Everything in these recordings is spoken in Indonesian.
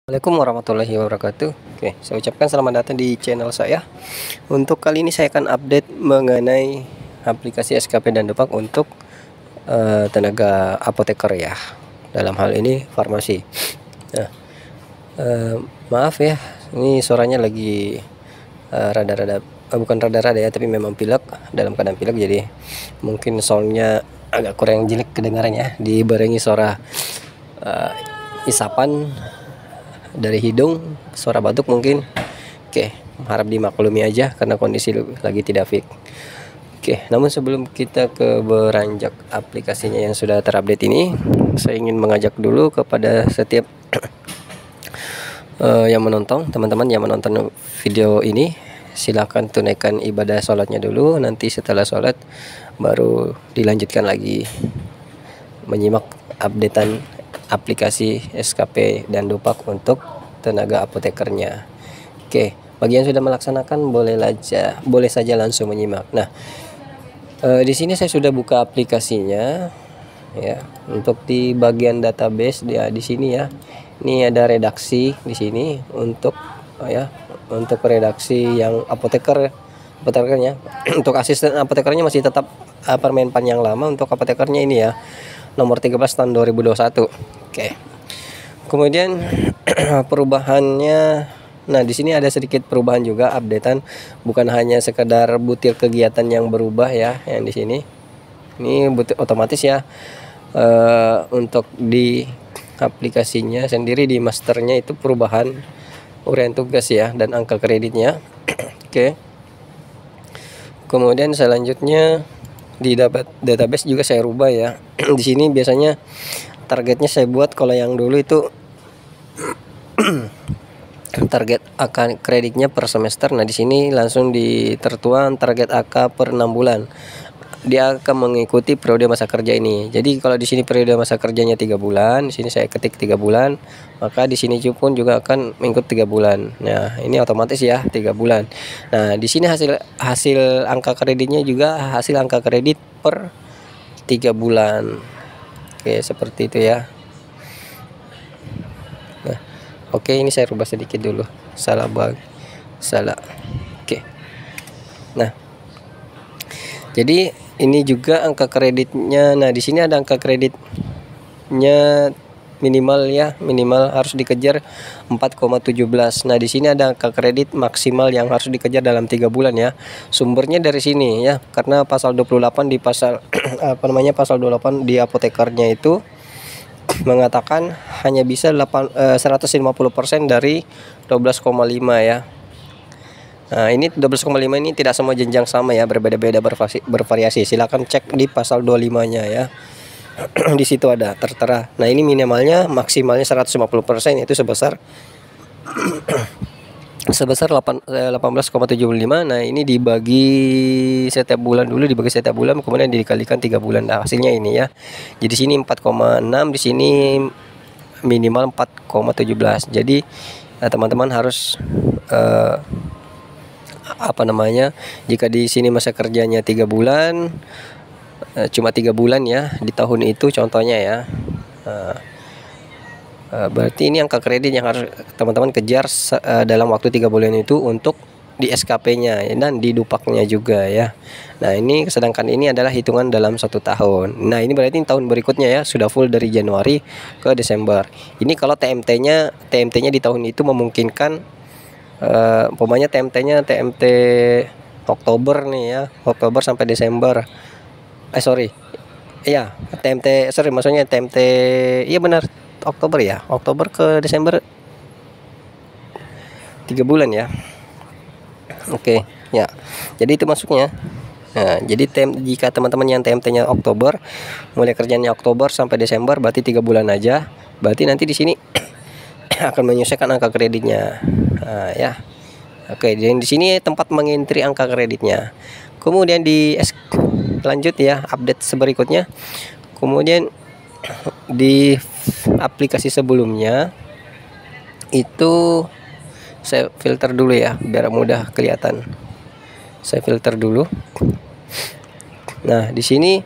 Assalamualaikum warahmatullahi wabarakatuh. Oke, saya ucapkan selamat datang di channel saya. Untuk kali ini saya akan update mengenai aplikasi SKP dan Dopak untuk tenaga apoteker ya. Dalam hal ini farmasi. Nah, maaf ya, ini suaranya lagi rada-rada bukan rada-rada ya, tapi memang pilek, dalam keadaan pilek, jadi mungkin soundnya agak kurang jelek kedengarannya, dibarengi suara isapan dari hidung, suara batuk mungkin. Oke, harap dimaklumi aja karena kondisi lagi tidak fit. Oke, namun sebelum kita ke beranjak aplikasinya yang sudah terupdate ini, saya ingin mengajak dulu kepada setiap yang menonton, teman-teman yang menonton video ini, silahkan tunaikan ibadah sholatnya dulu. Nanti setelah sholat baru dilanjutkan lagi menyimak updatean aplikasi SKP dan Dopak untuk tenaga apotekernya. Oke, bagi yang sudah melaksanakan boleh saja langsung menyimak. Nah, di sini saya sudah buka aplikasinya ya. Untuk di bagian database dia di sini ya. Ini ada redaksi di sini untuk untuk redaksi yang apotekernya. Untuk asisten apotekernya masih tetap permain pan yang lama. Untuk apotekernya ini ya, nomor 13 tahun 2021. Oke. Kemudian perubahannya, nah di sini ada sedikit perubahan juga, updatean, bukan hanya sekedar butir kegiatan yang berubah ya, yang di sini. Ini butir otomatis ya. Untuk di aplikasinya sendiri, di masternya itu perubahan uraian tugas ya dan angka kreditnya. Oke. Kemudian selanjutnya di database juga saya rubah ya. Di sini biasanya targetnya saya buat, kalau yang dulu itu target AK kreditnya per semester. Nah, di sini langsung tertuang target AK per 6 bulan. Dia akan mengikuti periode masa kerja ini. Jadi kalau di sini periode masa kerjanya 3 bulan, di sini saya ketik 3 bulan, maka di sini pun juga akan mengikut 3 bulan. Nah, ini otomatis ya 3 bulan. Nah, di sini hasil angka kreditnya juga hasil angka kredit per 3 bulan. Oke, seperti itu ya. Nah, oke, ini saya rubah sedikit dulu. Salah. Oke. Nah, jadi ini juga angka kreditnya. Nah, di sini ada angka kreditnya minimal ya, minimal harus dikejar 4,17. Nah, di sini ada angka kredit maksimal yang harus dikejar dalam 3 bulan ya. Sumbernya dari sini ya, karena pasal 28 di pasal pasal 28 di apotekernya itu mengatakan hanya bisa 150% dari 12,5 ya. Nah, ini 12,5 ini tidak semua jenjang sama ya, berbeda-beda, bervariasi. Silakan cek di pasal 25-nya ya. Di situ ada tertera. Nah, ini minimalnya, maksimalnya 150%, itu sebesar 18,75. Nah, ini dibagi setiap bulan dulu, kemudian dikalikan 3 bulan. Nah, hasilnya ini ya. Jadi sini 4,6, di sini minimal 4,17. Jadi teman-teman harus jika di sini masa kerjanya 3 bulan, cuma 3 bulan ya di tahun itu contohnya ya. Berarti ini angka kredit yang harus teman-teman kejar dalam waktu 3 bulan itu untuk di SKP-nya dan di Dupaknya juga ya. Nah, ini sedangkan ini adalah hitungan dalam 1 tahun. Nah, ini berarti tahun berikutnya ya, sudah full dari Januari ke Desember. Ini kalau TMT-nya di tahun itu memungkinkan. Umpamanya TMT Oktober nih ya, Oktober sampai Desember. Maksudnya TMT, iya benar, Oktober ya, Oktober ke Desember 3 bulan ya. Oke ya, jadi itu masuknya. Nah, jadi jika teman-teman yang TMT-nya Oktober, mulai kerjanya Oktober sampai Desember, berarti 3 bulan aja. Berarti nanti di sini akan menyesuaikan angka kreditnya. Nah, ya. Oke, dan di sini tempat mengentri angka kreditnya. Kemudian lanjut ya, update berikutnya. Kemudian di aplikasi sebelumnya itu saya filter dulu ya, biar mudah kelihatan. Saya filter dulu. Nah, di sini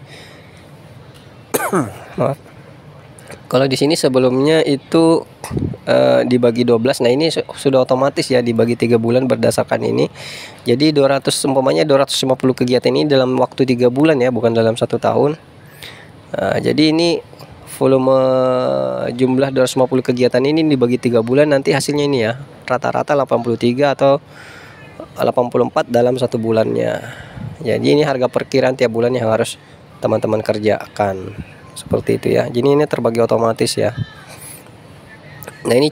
maaf. Kalau di sini sebelumnya itu dibagi 12. Nah, ini sudah otomatis ya dibagi 3 bulan berdasarkan ini. Jadi 200 umpamanya 250 kegiatan ini dalam waktu 3 bulan ya, bukan dalam 1 tahun. Jadi ini volume jumlah 250 kegiatan ini dibagi 3 bulan, nanti hasilnya ini ya, rata-rata 83 atau 84 dalam 1 bulannya. Jadi ini harga perkiraan tiap bulan yang harus teman-teman kerjakan. Seperti itu ya. Jadi ini terbagi otomatis ya. Nah, ini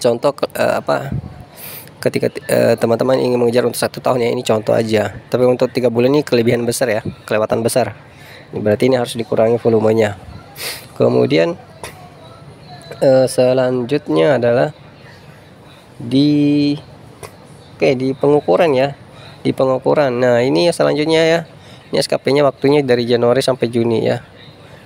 contoh ketika teman-teman ingin mengejar untuk 1 tahun ya, ini contoh aja. Tapi untuk 3 bulan ini kelebihan besar ya, kelewatan besar. Berarti ini harus dikurangi volumenya. Kemudian selanjutnya adalah di pengukuran ya, di pengukuran. Nah, ini selanjutnya ya, ini SKP-nya waktunya dari Januari sampai Juni ya.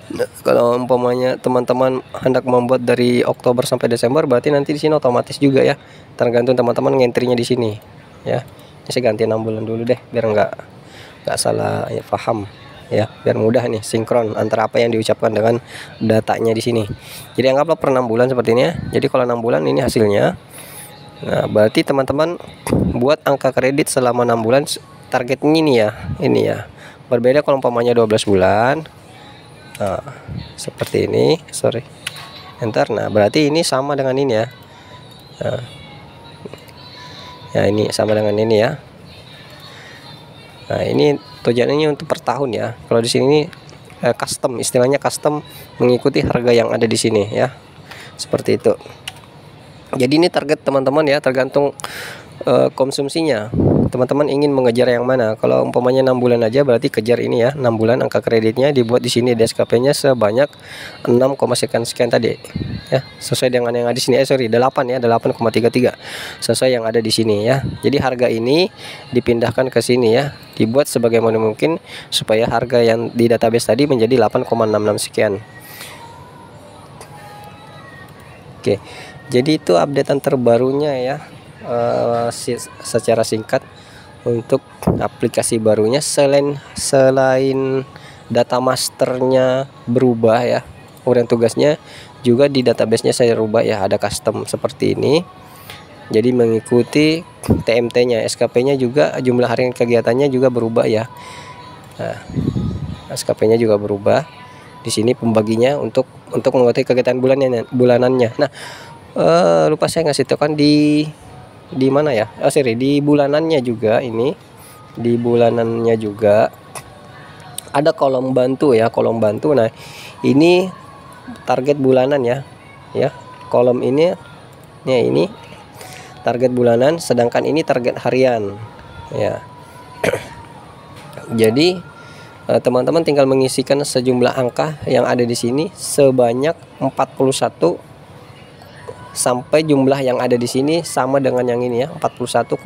Nah, kalau umpamanya teman-teman hendak membuat dari Oktober sampai Desember, berarti nanti di sini otomatis juga ya, tergantung teman-teman ngentrinya di sini ya. Ini saya ganti 6 bulan dulu deh, biar nggak salah ya, paham ya, biar mudah nih sinkron antara apa yang diucapkan dengan datanya di sini. Jadi anggaplah per 6 bulan seperti ini ya. Jadi kalau 6 bulan ini hasilnya. Nah, berarti teman-teman buat angka kredit selama 6 bulan, targetnya ini ya. Berbeda kalau umpamanya 12 bulan. Nah, seperti ini, enter. Nah, berarti ini sama dengan ini ya. Nah, ya ini sama dengan ini ya. Nah, ini tujuannya untuk per tahun ya. Kalau di sini custom, istilahnya custom, mengikuti harga yang ada di sini ya. Seperti itu. Jadi ini target teman-teman ya, tergantung konsumsinya. Teman-teman ingin mengejar yang mana? Kalau umpamanya 6 bulan aja, berarti kejar ini ya, 6 bulan angka kreditnya dibuat di sini DSKP-nya sebanyak 6, sekian tadi ya. Sesuai dengan yang ada di sini. 8 ya, 8,33. Sesuai yang ada di sini ya. Jadi harga ini dipindahkan ke sini ya. Dibuat sebagaimana mungkin supaya harga yang di database tadi menjadi 8,66 sekian. Oke. Jadi itu updatean terbarunya ya. Secara singkat untuk aplikasi barunya, selain data masternya berubah ya, kemudian tugasnya juga di database-nya saya rubah ya, ada custom seperti ini. Jadi mengikuti TMT-nya, SKP-nya juga, jumlah hari kegiatannya juga berubah ya. Nah, SKP-nya juga berubah. Di sini pembaginya untuk mengikuti kegiatan bulanannya. Nah, lupa saya ngasih tahu kan di mana ya, di bulanannya juga. Ini di bulanannya juga ada kolom bantu ya, kolom bantu. Nah, ini target bulanan ya, kolom ini target bulanan, sedangkan ini target harian ya. Jadi teman-teman tinggal mengisikan sejumlah angka yang ada di sini sebanyak 41 sampai jumlah yang ada di sini sama dengan yang ini ya, 41,6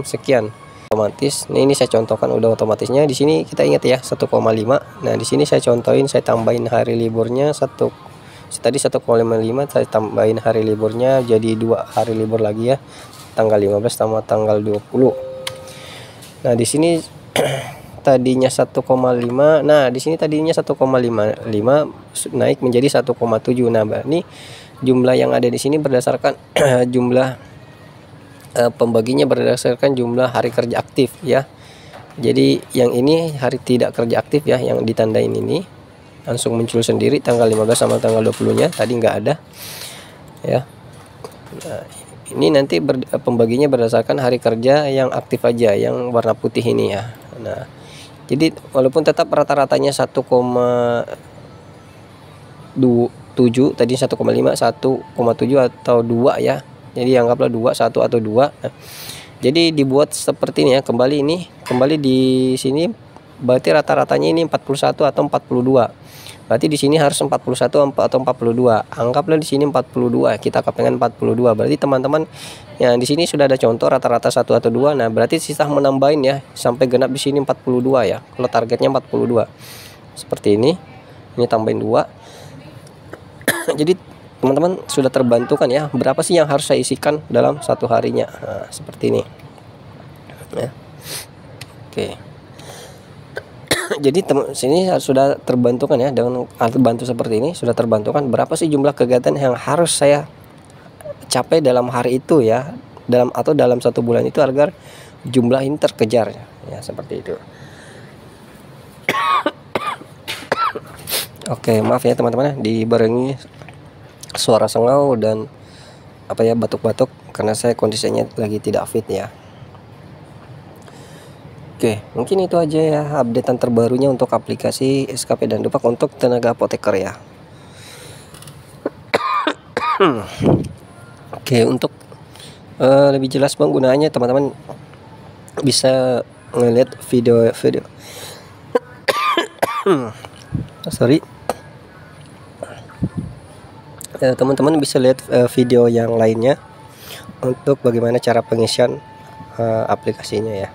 sekian otomatis. Nah, ini saya contohkan udah otomatisnya. Di sini kita ingat ya 1,5. Nah, di sini saya contohin, saya tambahin hari liburnya tadi 1,55, saya tambahin hari liburnya jadi 2 hari libur lagi ya, tanggal 15 sama tanggal 20. Nah, di sini tadinya 1,5. Nah, di sini tadinya 1,55 naik menjadi 1,7. Nah, ini jumlah yang ada di sini berdasarkan jumlah pembaginya berdasarkan jumlah hari kerja aktif ya. Jadi yang ini hari tidak kerja aktif ya, yang ditandain ini langsung muncul sendiri tanggal 15 sama tanggal 20-nya, tadi nggak ada ya. Nah, ini nanti pembaginya berdasarkan hari kerja yang aktif aja, yang warna putih ini ya. Nah, jadi walaupun tetap rata-ratanya 1,7, tadi 1,5, 1,7 atau 2 ya. Jadi anggaplah 2, 1 atau 2. Nah, jadi dibuat seperti ini ya, kembali di sini berarti rata-ratanya ini 41 atau 42. Berarti di sini harus 41 atau 42. Anggaplah di sini 42, kita kepingin 42. Berarti teman-teman yang di sini sudah ada contoh rata-rata 1 atau 2. Nah, berarti sisa menambahin ya sampai genap di sini 42 ya. Kalau targetnya 42. Seperti ini. Ini tambahin 2. Jadi teman-teman sudah terbantu kan ya, berapa sih yang harus saya isikan dalam 1 harinya. Nah, seperti ini ya. Oke. Jadi sini sudah terbantukan ya, dengan alat bantu seperti ini sudah terbantukan berapa sih jumlah kegiatan yang harus saya capai dalam hari itu ya, dalam satu bulan itu, agar jumlah ini terkejar ya, seperti itu. Oke, maaf ya teman-teman, dibarengi suara sengau dan batuk-batuk karena saya kondisinya lagi tidak fit ya. Oke, mungkin itu aja ya updatean terbarunya untuk aplikasi SKP dan Dupak untuk tenaga apoteker ya. Oke, untuk lebih jelas penggunaannya teman-teman bisa ngeliat video sorry, teman-teman bisa lihat video yang lainnya untuk bagaimana cara pengisian aplikasinya ya.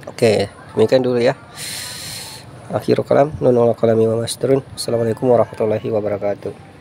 Oke, demikian dulu ya. Akhirul kalam, nunul kalami wa masturun. Assalamualaikum warahmatullahi wabarakatuh.